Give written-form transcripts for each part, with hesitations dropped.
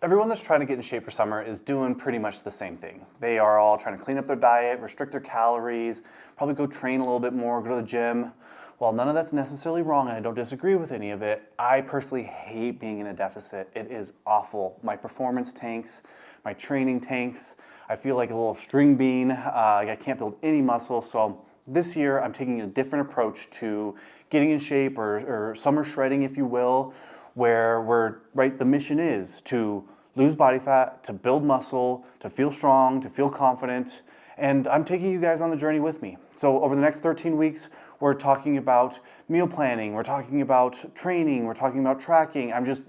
everyone that's trying to get in shape for summer is doing pretty much the same thing. They are all trying to clean up their diet, restrict their calories, probably go train a little bit more, go to the gym. While none of that's necessarily wrong, and I don't disagree with any of it, I personally hate being in a deficit. It is awful. My performance tanks, my training tanks. I feel like a little string bean. I can't build any muscle. So this year, I'm taking a different approach to getting in shape or summer shredding, if you will, where the mission is to lose body fat, to build muscle, to feel strong, to feel confident. And I'm taking you guys on the journey with me. So over the next 13 weeks, we're talking about meal planning, we're talking about training, we're talking about tracking. I'm just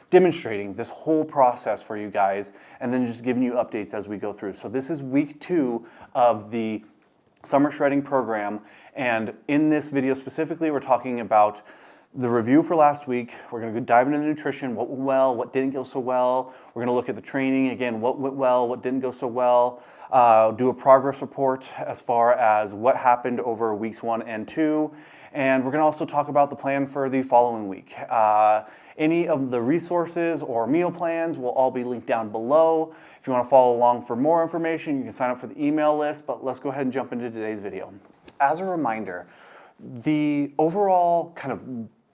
demonstrating this whole process for you guys and then just giving you updates as we go through. So this is week 2 of the summer shredding program. And in this video specifically, we're talking about the review for last week. We're going to dive into the nutrition, what went well, what didn't go so well. We're going to look at the training, again, what went well, what didn't go so well. Do a progress report as far as what happened over weeks 1 and 2. And we're going to also talk about the plan for the following week. Any of the resources or meal plans will all be linked down below. If you want to follow along for more information, you can sign up for the email list, but let's go ahead and jump into today's video. As a reminder, the overall kind of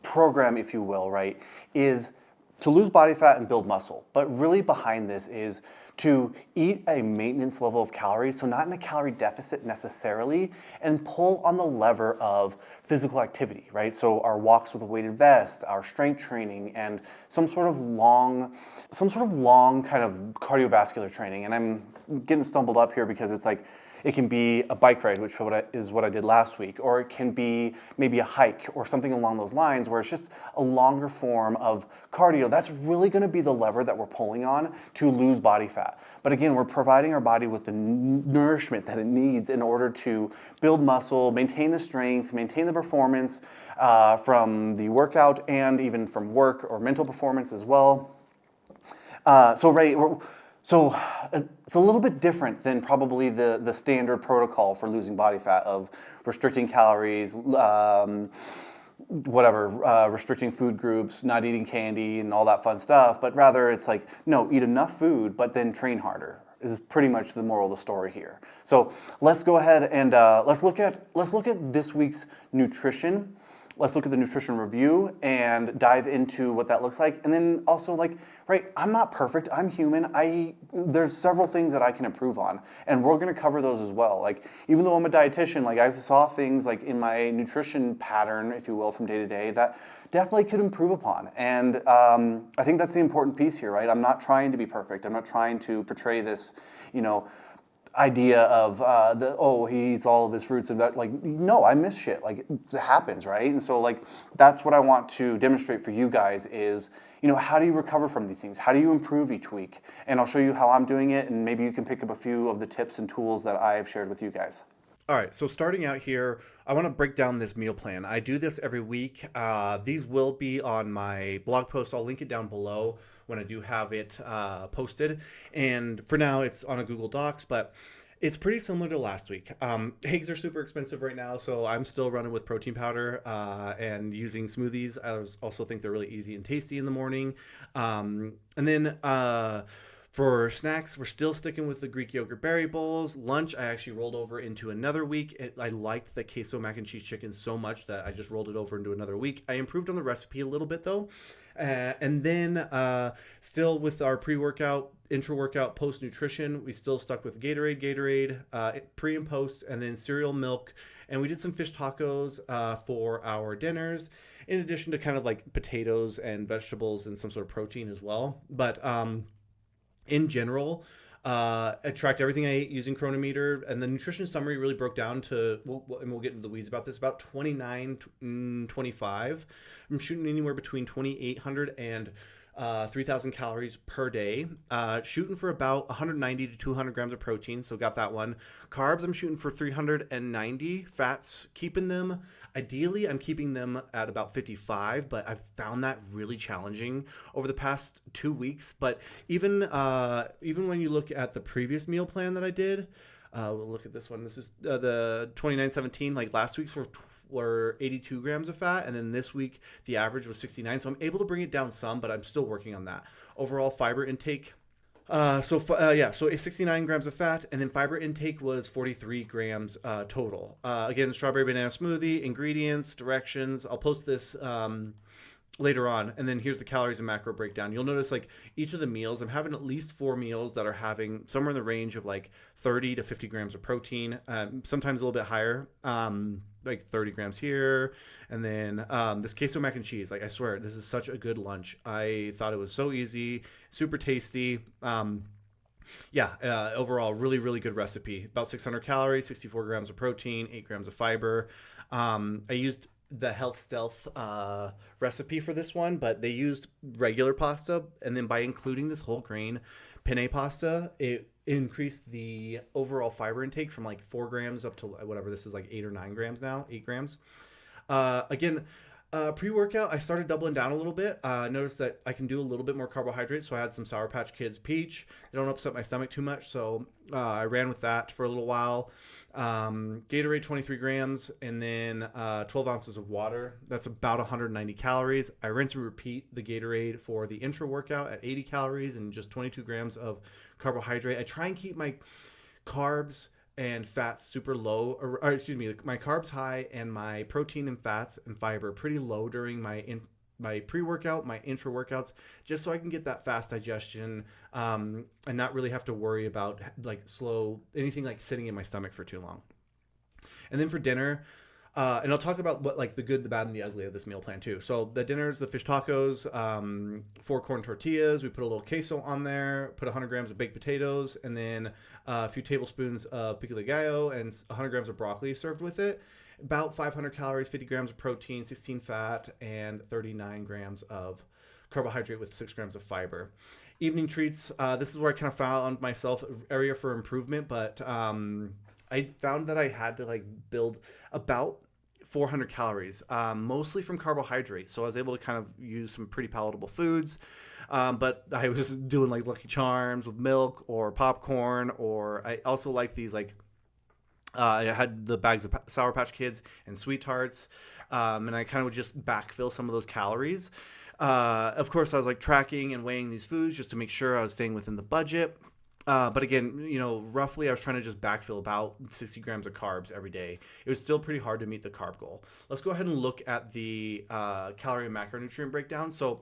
program, if you will, right, is to lose body fat and build muscle. But really behind this is to eat a maintenance level of calories, so not in a calorie deficit necessarily, and pull on the lever of physical activity, right? So our walks with a weighted vest, our strength training, and some sort of long kind of cardiovascular training. And I'm getting stumbled up here because it's like, it can be a bike ride, which is what I did last week, or it can be maybe a hike or something along those lines where it's just a longer form of cardio. That's really going to be the lever that we're pulling on to lose body fat. But again, we're providing our body with the nourishment that it needs in order to build muscle, maintain the strength, maintain the performance from the workout and even from work or mental performance as well. So it's a little bit different than probably the standard protocol for losing body fat of restricting calories, restricting food groups, not eating candy and all that fun stuff. But rather it's like, no, eat enough food, but then train harder is pretty much the moral of the story here. So let's go ahead and let's look at this week's nutrition. Let's look at the nutrition review and dive into what that looks like. And then also I'm not perfect, I'm human. There's several things that I can improve on, and we're gonna cover those as well. Even though I'm a dietitian, I saw things in my nutrition pattern, if you will, from day to day that definitely could improve upon. And I think that's the important piece here, right? I'm not trying to be perfect. I'm not trying to portray this, idea of he eats all of his fruits and that, no, I miss shit. It happens, right? And so that's what I want to demonstrate for you guys is, how do you recover from these things? How do you improve each week? And I'll show you how I'm doing it, and maybe you can pick up a few of the tips and tools that I've shared with you guys. All right, so starting out here, I want to break down this meal plan. I do this every week. These will be on my blog post. I'll link it down below when I do have it posted. And for now, it's on a Google Docs, but it's pretty similar to last week. Eggs are super expensive right now, so I'm still running with protein powder and using smoothies. I also think they're really easy and tasty in the morning. And then for snacks, we're still sticking with the Greek yogurt berry bowls. Lunch, I actually rolled over into another week. I liked the queso mac and cheese chicken so much that I just rolled it over into another week. I improved on the recipe a little bit though. And then still with our pre-workout, intra-workout, post-nutrition, we still stuck with Gatorade, pre and post, and then cereal, milk. And we did some fish tacos for our dinners, in addition to kind of potatoes and vegetables and some sort of protein as well. But in general, I tracked everything I ate using Chronometer, and the nutrition summary really broke down to, and we'll get into the weeds about this, about 29-25. I'm shooting anywhere between 2,800 and 3,000 calories per day, shooting for about 190 to 200 grams of protein, so got that one. Carbs, I'm shooting for 390. Fats, ideally I'm keeping them at about 55, but I've found that really challenging over the past 2 weeks. But even when you look at the previous meal plan that I did, we'll look at this one. This is the 2917. Last week's were were 82 grams of fat, and then this week the average was 69. So I'm able to bring it down some, but I'm still working on that. Overall fiber intake. So 69 grams of fat, and then fiber intake was 43 grams total. Again, strawberry banana smoothie, ingredients, directions. I'll post this later on, and then here's the calories and macro breakdown. You'll notice like each of the meals, I'm having at least 4 meals that are having somewhere in the range of like 30 to 50 grams of protein, sometimes a little bit higher, like 30 grams here. And then this queso mac and cheese, like I swear this is such a good lunch. I thought it was so easy, super tasty. Overall really, really good recipe. About 600 calories, 64 grams of protein, 8 grams of fiber. I used the Health Stealth recipe for this one, but they used regular pasta, and then by including this whole grain penne pasta, it increased the overall fiber intake from like 4 grams up to whatever this is, like 8 or 9 grams now, 8 grams. Pre-workout, I started doubling down a little bit. Noticed that I can do a little bit more carbohydrates, so I had some Sour Patch Kids peach. They don't upset my stomach too much, so I ran with that for a little while. Gatorade 23 grams, and then 12 ounces of water. That's about 190 calories. I rinse and repeat the Gatorade for the intra workout at 80 calories and just 22 grams of carbohydrate. I try and keep my carbs and fats super low, or excuse me, my carbs high and my protein and fats and fiber pretty low during my pre-workout, my intra-workouts, just so I can get that fast digestion and not really have to worry about like anything like sitting in my stomach for too long. And then for dinner, and I'll talk about what like the good, the bad, and the ugly of this meal plan too. So the dinner is the fish tacos, 4 corn tortillas. We put a little queso on there, put 100 grams of baked potatoes, and then a few tablespoons of pico de gallo and 100 grams of broccoli served with it. About 500 calories, 50 grams of protein, 16 fat, and 39 grams of carbohydrate with 6 grams of fiber. Evening treats, this is where I kind of found myself area for improvement, but I found that I had to like build about 400 calories, mostly from carbohydrate. So I was able to kind of use some pretty palatable foods, but I was doing like Lucky Charms with milk or popcorn, or I also like these like, I had the bags of Sour Patch Kids and Sweet Tarts, and I kind of would just backfill some of those calories. Of course, I was like tracking and weighing these foods just to make sure I was staying within the budget. But again, roughly I was trying to just backfill about 60 grams of carbs every day. It was still pretty hard to meet the carb goal. Let's go ahead and look at the calorie and macronutrient breakdown. So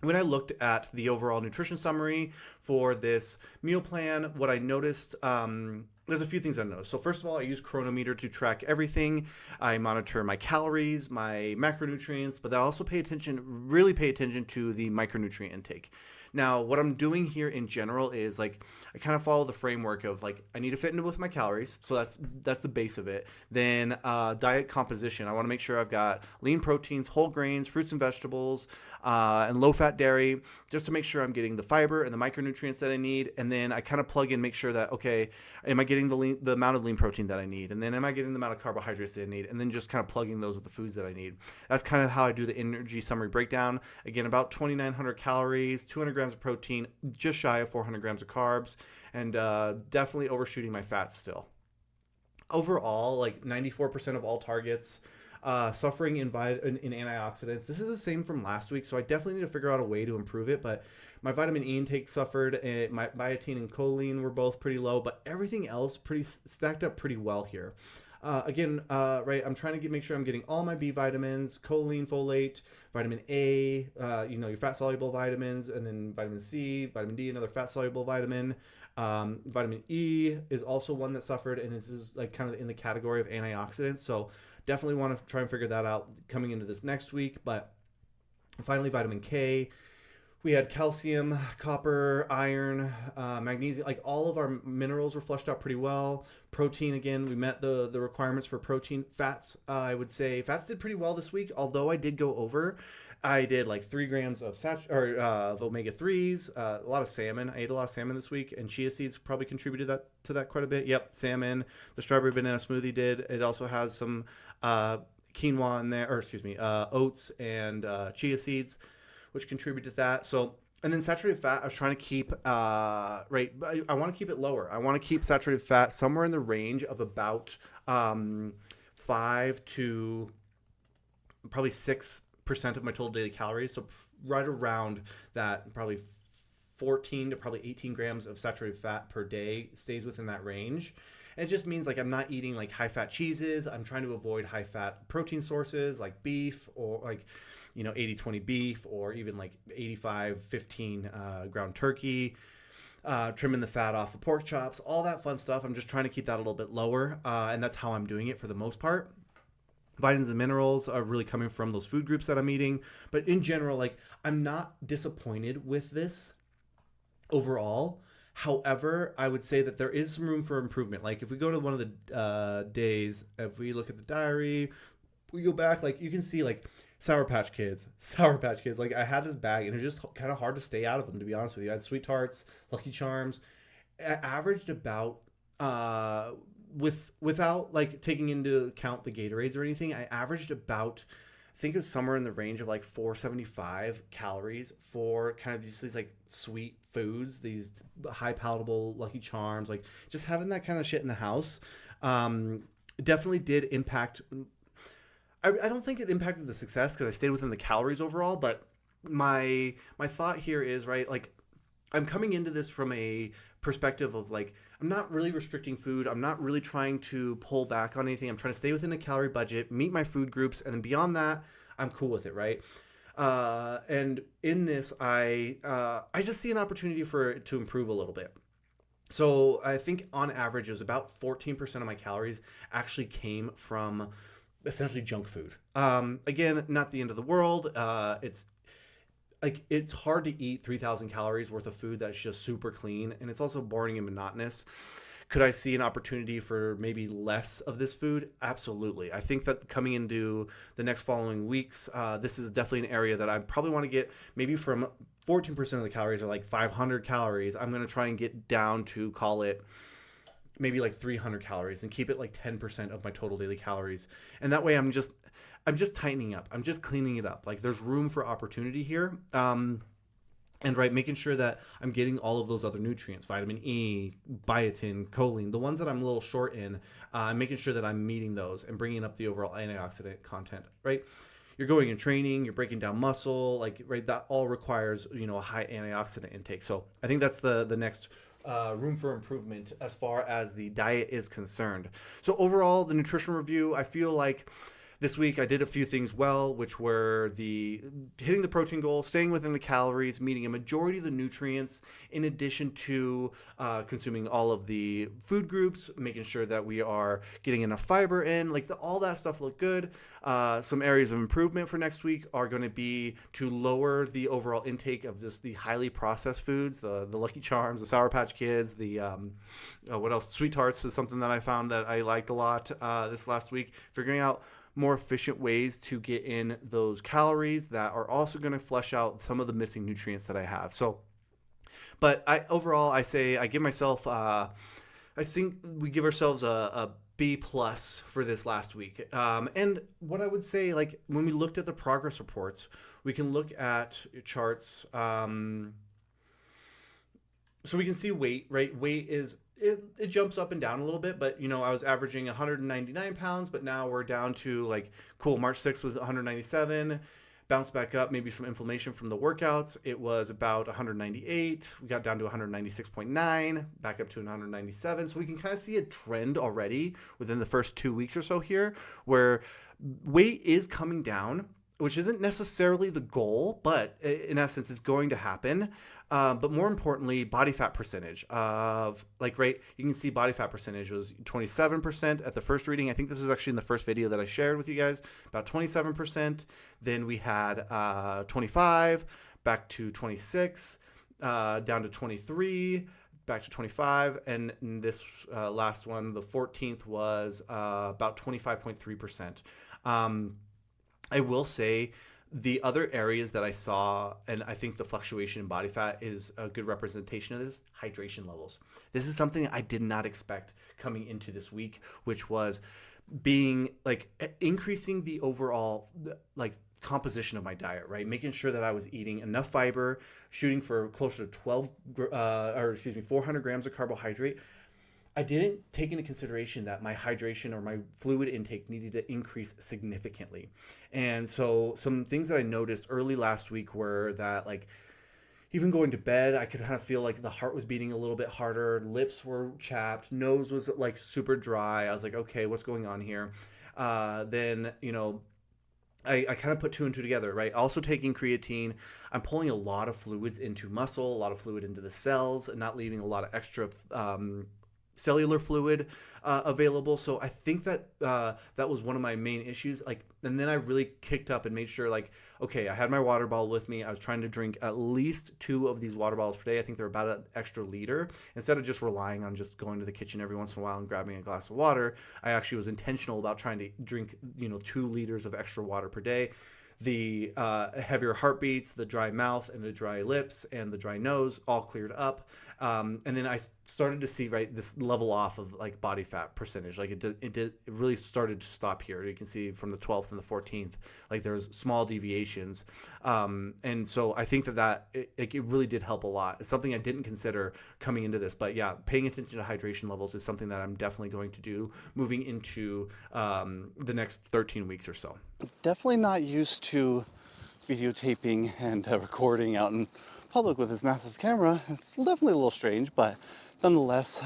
when I looked at the overall nutrition summary for this meal plan, what I noticed, there's a few things I noticed. So first of all, I use Chronometer to track everything. I monitor my calories, my macronutrients, but I also really pay attention to the micronutrient intake. Now, what I'm doing here in general is like I kind of follow the framework of like I need to fit into with my calories, so that's the base of it. Then diet composition. I want to make sure I've got lean proteins, whole grains, fruits and vegetables, and low-fat dairy, just to make sure I'm getting the fiber and the micronutrients that I need. And then I kind of plug in, make sure that okay, am I getting the amount of lean protein that I need, and then am I getting the amount of carbohydrates that I need, and then just kind of plugging those with the foods that I need. That's kind of how I do the energy summary breakdown. Again, about 2,900 calories, 200 grams of protein, just shy of 400 grams of carbs, and definitely overshooting my fats still. Overall, like 94% of all targets, suffering in antioxidants. This is the same from last week, so I definitely need to figure out a way to improve it, but my vitamin E intake suffered, and my biotin and choline were both pretty low, but everything else stacked up pretty well here. Right, I'm trying to make sure I'm getting all my B vitamins, choline, folate, vitamin A, your fat-soluble vitamins, and then vitamin C, vitamin D, another fat-soluble vitamin. Vitamin E is also one that suffered, and this is like kind of in the category of antioxidants, so definitely want to try and figure that out coming into this next week. But finally, vitamin K. We had calcium, copper, iron, magnesium, like all of our minerals were flushed out pretty well. Protein, again, we met the requirements for protein. Fats, I would say fats did pretty well this week, although I did go over. I did like 3 grams of omega-3s, a lot of salmon. I ate a lot of salmon this week, and chia seeds probably contributed to that quite a bit. Yep, salmon. The strawberry banana smoothie did. It also has some quinoa in there, oats and chia seeds, which contribute to that. So, and then saturated fat, I was trying to keep, I want to keep it lower. I want to keep saturated fat somewhere in the range of about 5 5 to probably 6% of my total daily calories. So right around that, probably 14 to probably 18 grams of saturated fat per day stays within that range. And it just means like I'm not eating like high fat cheeses. I'm trying to avoid high fat protein sources like beef or like, 80-20 beef, or even like 85-15 ground turkey. Trimming the fat off of pork chops, all that fun stuff. I'm just trying to keep that a little bit lower, and that's how I'm doing it for the most part. Vitamins and minerals are really coming from those food groups that I'm eating. But in general, like, I'm not disappointed with this overall. However, I would say that there is some room for improvement. Like, if we go to one of the days, if we look at the diary, we go back, like, you can see, like, Sour Patch Kids. Like, I had this bag, and it was just kind of hard to stay out of them, to be honest with you. I had Sweet Tarts, Lucky Charms. I averaged about, without, like, taking into account the Gatorades or anything, I averaged about, I think it was somewhere in the range of, like, 475 calories for kind of these like, sweet foods, these high palatable Lucky Charms. Like, just having that kind of shit in the house definitely did impact. I don't think it impacted the success because I stayed within the calories overall, but my thought here is, right, like, I'm coming into this from a perspective of, like, I'm not really restricting food. I'm not really trying to pull back on anything. I'm trying to stay within a calorie budget, meet my food groups, and then beyond that, I'm cool with it, right? And in this, I just see an opportunity for it to improve a little bit. So I think on average, it was about 14% of my calories actually came from essentially junk food. Again, not the end of the world. It's hard to eat 3,000 calories worth of food that's just super clean, and it's also boring and monotonous. Could I see an opportunity for maybe less of this food? Absolutely. I think that coming into the next following weeks, this is definitely an area that I probably want to get maybe from 14% of the calories, or like 500 calories. I'm going to try and get down to, call it, maybe like 300 calories, and keep it like 10% of my total daily calories. And that way I'm just tightening up. I'm just cleaning it up. Like, there's room for opportunity here. And right, making sure that I'm getting all of those other nutrients, vitamin E, biotin, choline, the ones that I'm a little short in, I'm making sure that I'm meeting those and bringing up the overall antioxidant content, right? You're going in training, you're breaking down muscle, like, right, that all requires, a high antioxidant intake. So I think that's the next room for improvement as far as the diet is concerned. So overall, the nutrition review, I feel like this week I did a few things well, which were the hitting the protein goal, staying within the calories, meeting a majority of the nutrients, in addition to consuming all of the food groups, making sure that we are getting enough fiber in. Like, all that stuff looked good. Some areas of improvement for next week are going to be to lower the overall intake of just the highly processed foods, the Lucky Charms, the Sour Patch Kids, the what else? Sweet Tarts is something that I found that I liked a lot this last week. Figuring out more efficient ways to get in those calories that are also going to flush out some of the missing nutrients that I have. So, but I say I give myself, I think we give ourselves a B plus for this last week. And what I would say, like, when we looked at the progress reports, we can look at charts. So we can see weight, right? Weight is, it jumps up and down a little bit, but I was averaging 199 pounds, but now we're down to, like, cool, March 6th was 197, bounced back up, maybe some inflammation from the workouts. It was about 198. We got down to 196.9, back up to 197. So we can kind of see a trend already within the first 2 weeks or so here, where weight is coming down, which isn't necessarily the goal, but in essence, it's going to happen. But more importantly, body fat percentage of, like, right, you can see body fat percentage was 27% at the first reading. I think this was actually in the first video that I shared with you guys, about 27%. Then we had 25, back to 26, down to 23, back to 25. And this last one, the 14th, was about 25.3%. I will say the other areas that I saw, and I think the fluctuation in body fat is a good representation of this, hydration levels. This is something I did not expect coming into this week, which was being, like, increasing the overall, like, composition of my diet, right? Making sure that I was eating enough fiber, shooting for closer to 400 grams of carbohydrate. I didn't take into consideration that my hydration or my fluid intake needed to increase significantly. And so some things that I noticed early last week were that, like, even going to bed, I could kind of feel like the heart was beating a little bit harder, lips were chapped, nose was like super dry. I was like, okay, what's going on here? Then, I kind of put two and two together, right? Also taking creatine, I'm pulling a lot of fluids into muscle, a lot of fluid into the cells, and not leaving a lot of extra cellular fluid available. So I think that that was one of my main issues. Like, and then I really kicked up and made sure, like, okay, I had my water bottle with me. I was trying to drink at least two of these water bottles per day. I think they're about an extra liter. Instead of just relying on just going to the kitchen every once in a while and grabbing a glass of water, I actually was intentional about trying to drink, 2 liters of extra water per day. The heavier heartbeats, the dry mouth and the dry lips and the dry nose all cleared up. And then I started to see, right, this level off of like body fat percentage. Like it really started to stop here. You can see from the 12th and the 14th, like there's small deviations. And so I think that it really did help a lot. It's something I didn't consider coming into this, but yeah, paying attention to hydration levels is something that I'm definitely going to do moving into the next 13 weeks or so. Definitely not used to videotaping and recording out in public with this massive camera. It's definitely a little strange, but nonetheless,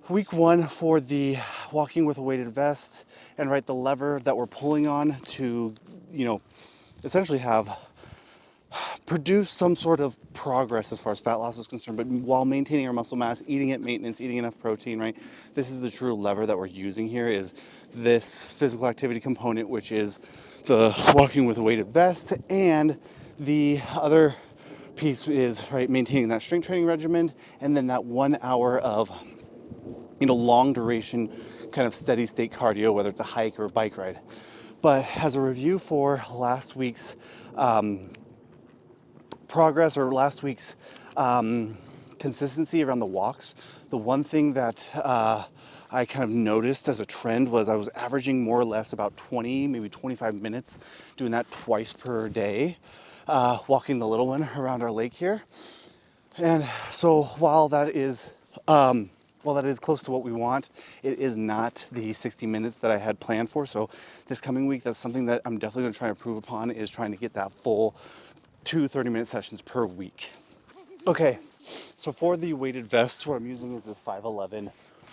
week one for the walking with a weighted vest, and right, the lever that we're pulling on to, essentially have produce some sort of progress as far as fat loss is concerned, but while maintaining our muscle mass, eating at maintenance, eating enough protein, right? This is the true lever that we're using here, is this physical activity component, which is the walking with a weighted vest, and the other piece is, right, maintaining that strength training regimen, and then that 1 hour of, long duration kind of steady state cardio, whether it's a hike or a bike ride. But as a review for last week's progress, or last week's consistency around the walks, the one thing that I kind of noticed as a trend was I was averaging more or less about 20, maybe 25 minutes, doing that twice per day, walking the little one around our lake here. And so while that is close to what we want, it is not the 60 minutes that I had planned for. So this coming week, that's something that I'm definitely going to try to improve upon, is trying to get that full 2 30-minute sessions per week. Okay, so for the weighted vest, what I'm using is this 511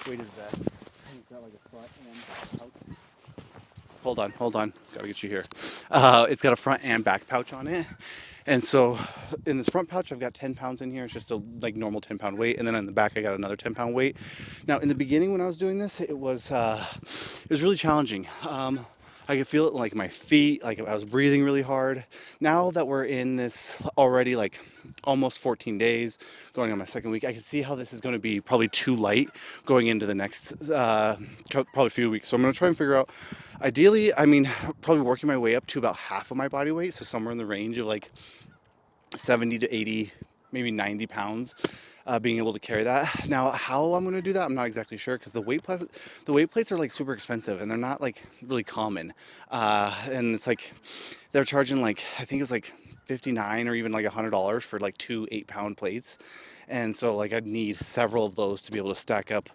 weighted vest. It's got like a front and back pouch. Hold on, gotta get you here. It's got a front and back pouch on it. And so in this front pouch, I've got 10 pounds in here. It's just a like normal 10-pound weight. And then on the back, I got another 10-pound weight. Now, in the beginning when I was doing this, it was really challenging. I could feel it in like my feet, like I was breathing really hard. Now that we're in this already, like almost 14 days, going on my second week, I can see how this is going to be probably too light going into the next probably few weeks. So I'm going to try and figure out, ideally, probably working my way up to about half of my body weight. So somewhere in the range of like 70 to 80, maybe 90 pounds, being able to carry that. Now, how I'm going to do that, I'm not exactly sure, because the weight plates are like super expensive and they're not like really common. And it's like they're charging like, I think it was like $59 or even like $100 for like 2 8-pound plates. And so like I'd need several of those to be able to stack up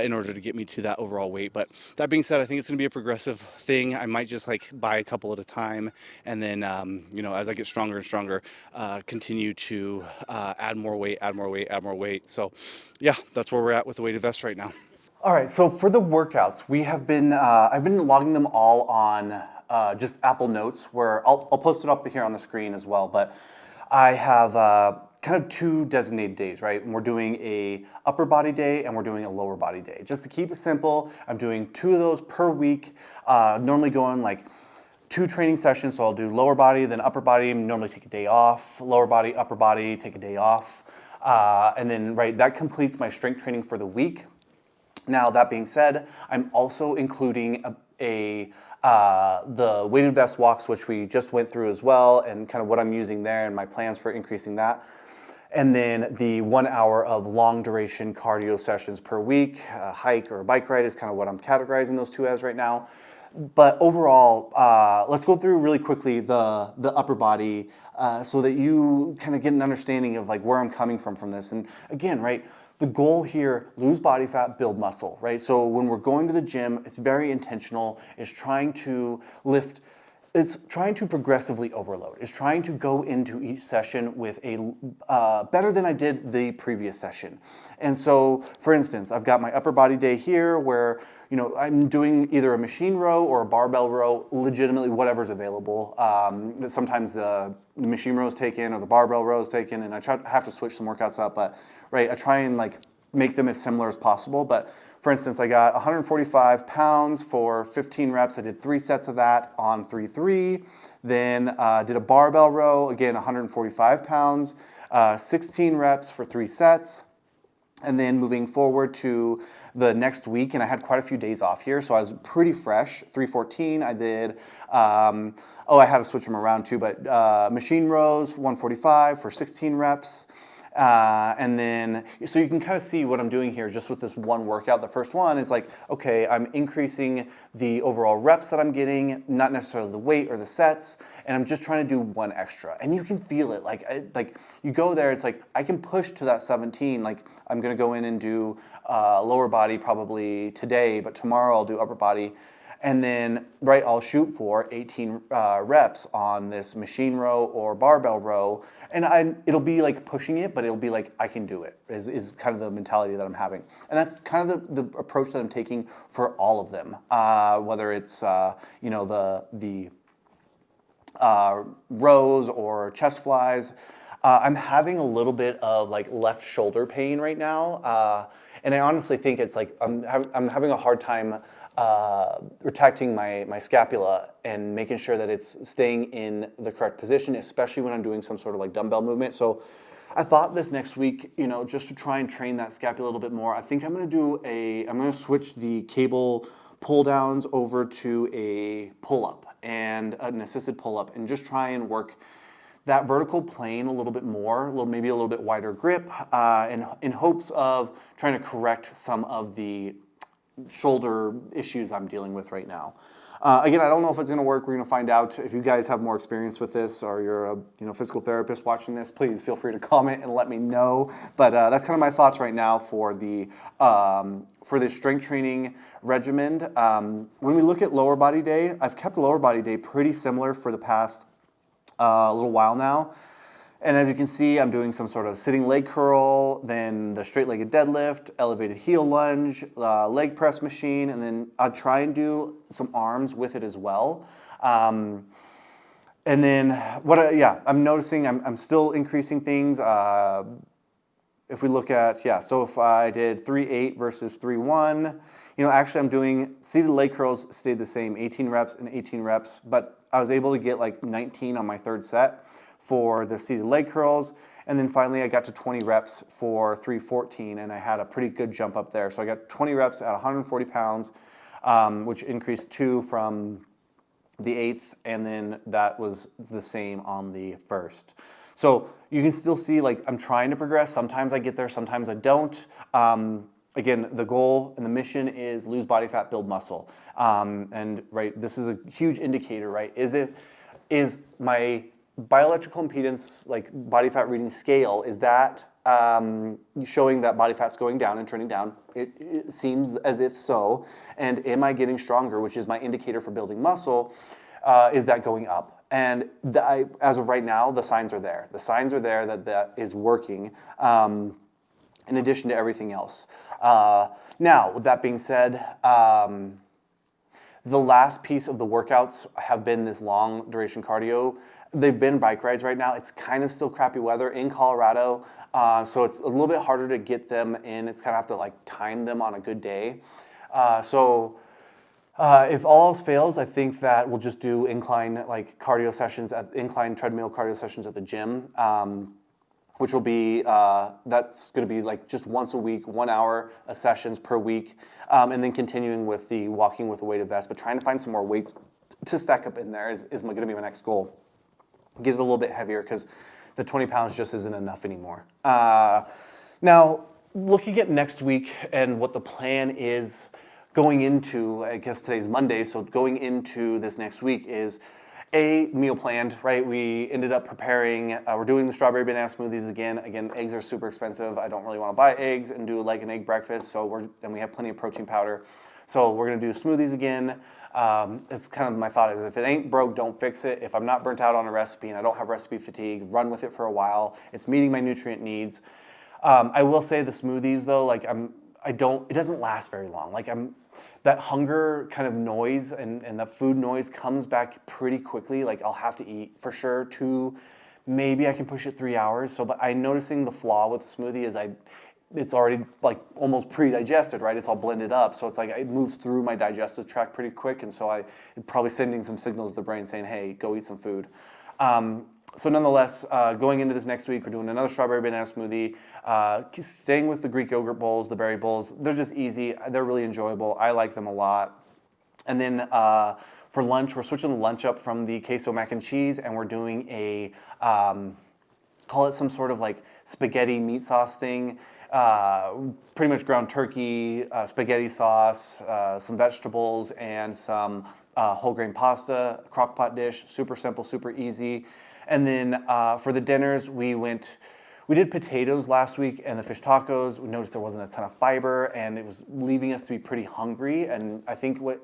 in order to get me to that overall weight. But that being said, I think it's going to be a progressive thing. I might just like buy a couple at a time, and then as I get stronger and stronger, continue to add more weight. So yeah, that's where we're at with the weighted vest right now. All right, so for the workouts, I've been logging them all on just Apple Notes, where I'll post it up here on the screen as well, but I have kind of 2 designated days, right? And we're doing a upper body day and we're doing a lower body day. Just to keep it simple, I'm doing 2 of those per week, normally going like 2 training sessions, so I'll do lower body, then upper body, normally take a day off, lower body, upper body, take a day off, and then, right, that completes my strength training for the week. Now, that being said, I'm also including the weighted vest walks, which we just went through as well, and kind of what I'm using there and my plans for increasing that. And then the 1 hour of long duration cardio sessions per week, hike or bike ride is kind of what I'm categorizing those 2 as right now. But overall, let's go through really quickly the upper body so that you kind of get an understanding of like where I'm coming from this. And again, right, the goal here, lose body fat, build muscle, right? So when we're going to the gym, it's very intentional. It's trying to lift. It's trying to progressively overload. It's trying to go into each session with a better than I did the previous session. And so, for instance, I've got my upper body day here where I'm doing either a machine row or a barbell row, legitimately whatever's available. Sometimes the machine row is taken or the barbell row is taken, and I have to switch some workouts up. But right, I try and like make them as similar as possible. But for instance, I got 145 pounds for 15 reps. I did 3 sets of that on 3-3. Then did a barbell row, again, 145 pounds, 16 reps for 3 sets. And then moving forward to the next week, and I had quite a few days off here, so I was pretty fresh. 314, I did, I had to switch them around too, but machine rows, 145 for 16 reps. And then, so you can kind of see what I'm doing here just with this one workout. The first one is like, okay, I'm increasing the overall reps that I'm getting, not necessarily the weight or the sets, and I'm just trying to do one extra. And you can feel it, like you go there, it's like, I can push to that 17, like I'm gonna go in and do lower body probably today, but tomorrow I'll do upper body. And then, right, I'll shoot for 18 reps on this machine row or barbell row. And it'll be like pushing it, but it'll be like, I can do it, is kind of the mentality that I'm having. And that's kind of the approach that I'm taking for all of them. Whether it's, the rows or chest flies. I'm having a little bit of like left shoulder pain right now. And I honestly think it's like, I'm having a hard time retracting my scapula and making sure that it's staying in the correct position, especially when I'm doing some sort of like dumbbell movement. So I thought this next week, just to try and train that scapula a little bit more, I think I'm going to switch the cable pull downs over to a pull up and an assisted pull up and just try and work that vertical plane a little bit more, maybe a little bit wider grip, in hopes of trying to correct some of the shoulder issues I'm dealing with right now. Again, I don't know if it's going to work. We're going to find out. If you guys have more experience with this, or you're a physical therapist watching this, please feel free to comment and let me know. But that's kind of my thoughts right now for the strength training regimen. When we look at lower body day, I've kept lower body day pretty similar for the past little while now. And as you can see, I'm doing some sort of sitting leg curl, then the straight-legged deadlift, elevated heel lunge, leg press machine, and then I'll try and do some arms with it as well. And then I'm noticing I'm still increasing things. If we look at, so if I did 3-8 versus 3-1, actually I'm doing seated leg curls stayed the same, 18 reps and 18 reps, but I was able to get like 19 on my third set for the seated leg curls. And then finally I got to 20 reps for 314 and I had a pretty good jump up there. So I got 20 reps at 140 pounds, which increased 2 from the 8th, and then that was the same on the 1st. So you can still see like I'm trying to progress. Sometimes I get there, sometimes I don't. Again, the goal and the mission is lose body fat, build muscle. And right, this is a huge indicator, right? Is my bioelectrical impedance, like body fat reading scale, is that showing that body fat's going down and trending down? It seems as if so. And am I getting stronger, which is my indicator for building muscle? Is that going up? And as of right now, the signs are there. The signs are there that is working, in addition to everything else. Now, with that being said, the last piece of the workouts have been this long duration cardio. They've been bike rides right now. It's kind of still crappy weather in Colorado, so it's a little bit harder to get them in. It's kind of have to like time them on a good day. If all else fails, I think that we'll just do incline treadmill cardio sessions at the gym, which will be, that's going to be like just once a week, 1 hour sessions per week, and then continuing with the walking with a weighted vest, but trying to find some more weights to stack up in there is going to be my next goal. Get it a little bit heavier because the 20 pounds just isn't enough anymore. Now, looking at next week and what the plan is going into, I guess today's Monday, so going into this next week is a meal planned, right? We ended up preparing, we're doing the strawberry banana smoothies again. Again, eggs are super expensive. I don't really want to buy eggs and do like an egg breakfast, so and we have plenty of protein powder. So we're gonna do smoothies again. It's kind of my thought is if it ain't broke, don't fix it. If I'm not burnt out on a recipe and I don't have recipe fatigue, run with it for a while. It's meeting my nutrient needs. I will say the smoothies though, like it doesn't last very long. That hunger kind of noise and the food noise comes back pretty quickly. Like I'll have to eat for sure 2, maybe I can push it 3 hours. So, but I'm noticing the flaw with the smoothie is it's already like almost pre-digested, right? It's all blended up. So it's like it moves through my digestive tract pretty quick. And so I'm probably sending some signals to the brain saying, hey, go eat some food. So nonetheless, going into this next week, we're doing another strawberry banana smoothie, staying with the Greek yogurt bowls, the berry bowls. They're just easy. They're really enjoyable. I like them a lot. And then for lunch, we're switching the lunch up from the queso mac and cheese, and we're doing a, call it some sort of like spaghetti meat sauce thing. Pretty much ground turkey, spaghetti sauce, some vegetables, and some whole grain pasta, crock pot dish. Super simple, super easy. And then for the dinners, we did potatoes last week and the fish tacos. We noticed there wasn't a ton of fiber and it was leaving us to be pretty hungry. And I think what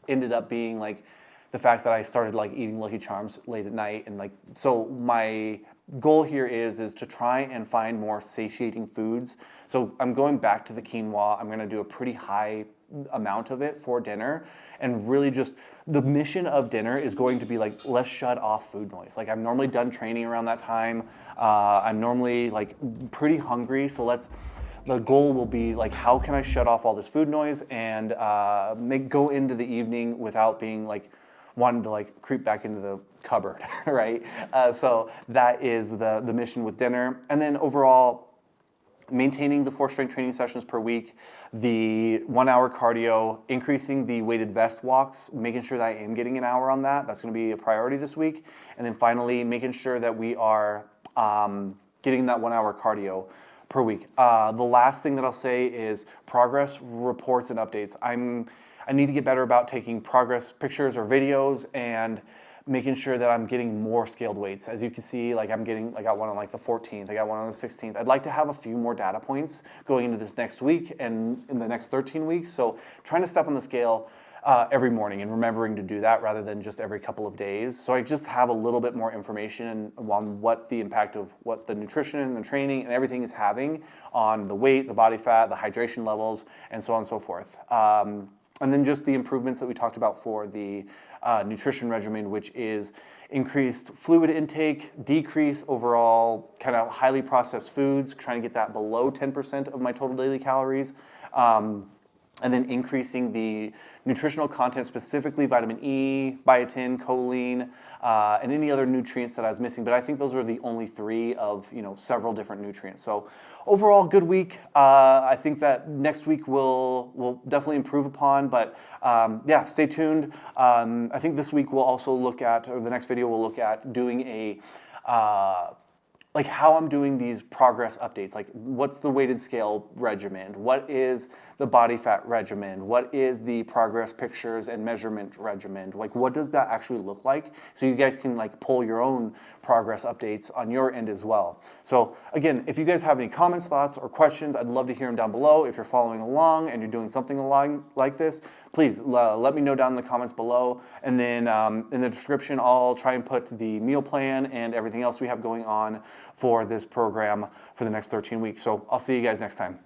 ended up being like the fact that I started like eating Lucky Charms late at night. And like, so my goal here is to try and find more satiating foods. So I'm going back to the quinoa. I'm gonna do a pretty high amount of it for dinner, and really just the mission of dinner is going to be like, let's shut off food noise. Like I'm normally done training around that time. I'm normally like pretty hungry, so the goal will be like, how can I shut off all this food noise and go into the evening without being like wanting to like creep back into the cupboard, right? So that is the mission with dinner. And then overall, maintaining the 4 strength training sessions per week, the 1 hour cardio, increasing the weighted vest walks, making sure that I am getting an hour on that. That's gonna be a priority this week. And then finally, making sure that we are getting that 1 hour cardio per week. The last thing that I'll say is progress reports and updates. I need to get better about taking progress pictures or videos and making sure that I'm getting more scaled weights. As you can see, like I got one on like the 14th, I got one on the 16th. I'd like to have a few more data points going into this next week and in the next 13 weeks. So trying to step on the scale every morning and remembering to do that rather than just every couple of days. So I just have a little bit more information on what the impact of what the nutrition and the training and everything is having on the weight, the body fat, the hydration levels, and so on and so forth. And then just the improvements that we talked about for the nutrition regimen, which is increased fluid intake, decrease overall kind of highly processed foods, trying to get that below 10% of my total daily calories. And then increasing the nutritional content, specifically vitamin E, biotin, choline, and any other nutrients that I was missing. But I think those are the only 3 of several different nutrients. So overall, good week. I think that next week we'll definitely improve upon. But yeah, stay tuned. I think this week we'll also look at, or the next video we'll look at doing a like how I'm doing these progress updates, like what's the weighted scale regimen, what is the body fat regimen, what is the progress pictures and measurement regimen, like what does that actually look like, so you guys can like pull your own progress updates on your end as well. So again, if you guys have any comments, thoughts, or questions, I'd love to hear them down below. If you're following along and you're doing something along like this, please let me know down in the comments below, and then in the description I'll try and put the meal plan and everything else we have going on for this program for the next 13 weeks. So I'll see you guys next time.